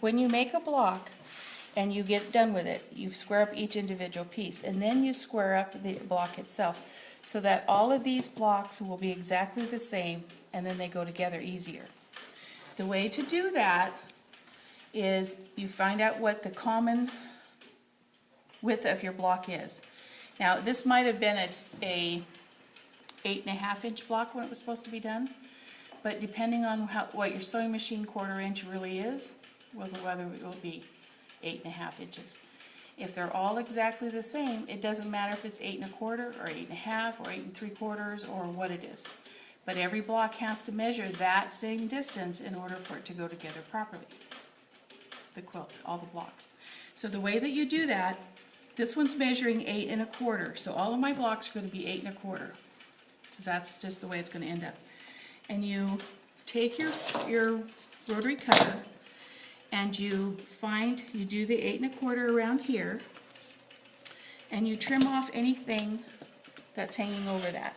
When you make a block and you get done with it, you square up each individual piece, and then you square up the block itself so that all of these blocks will be exactly the same, and then they go together easier. The way to do that is you find out what the common width of your block is. Now this might have been a 8.5 inch block when it was supposed to be done, but depending on what your sewing machine 1/4 inch really is, whether it will be 8.5 inches. If they're all exactly the same, it doesn't matter if it's 8 1/4 or 8.5 or 8 3/4 or what it is. But every block has to measure that same distance in order for it to go together properly. The quilt, all the blocks. So the way that you do that, this one's measuring 8 1/4. So all of my blocks are going to be 8 1/4. Because that's just the way it's going to end up. And you take your rotary cutter and you do the 8 1/4 around here, and you trim off anything that's hanging over that.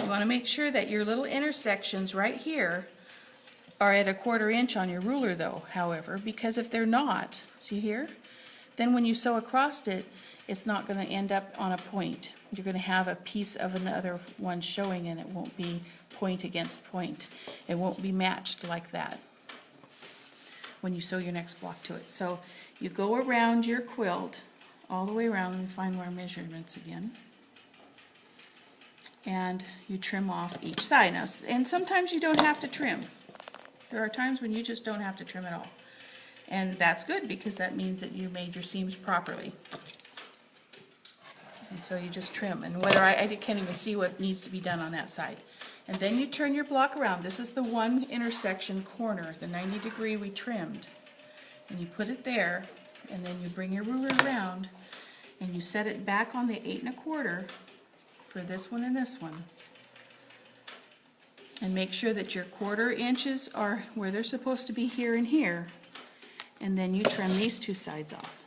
You want to make sure that your little intersections right here are at 1/4 inch on your ruler though, however, because if they're not, see here, then when you sew across it, it's not going to end up on a point. You're going to have a piece of another one showing, and it won't be point against point. It won't be matched like that when you sew your next block to it. So you go around your quilt all the way around. Let me find our measurements again. And you trim off each side. Now, and sometimes you don't have to trim. There are times when you just don't have to trim at all. And that's good, because that means that you made your seams properly. And so you just trim. And whether I can't even see what needs to be done on that side. And then you turn your block around. This is the one intersection corner, the 90-degree we trimmed. And you put it there, and then you bring your ruler around, and you set it back on the 8 1/4 for this one and this one. And make sure that your 1/4 inches are where they're supposed to be, here and here. And then you trim these two sides off.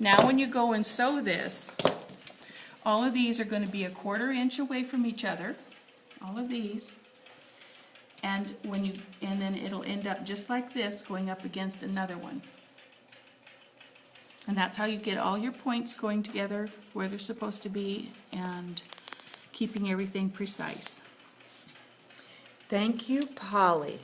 Now when you go and sew this, all of these are going to be 1/4 inch away from each other, all of these, and then it'll end up just like this, going up against another one. And that's how you get all your points going together where they're supposed to be and keeping everything precise. Thank you, Polly.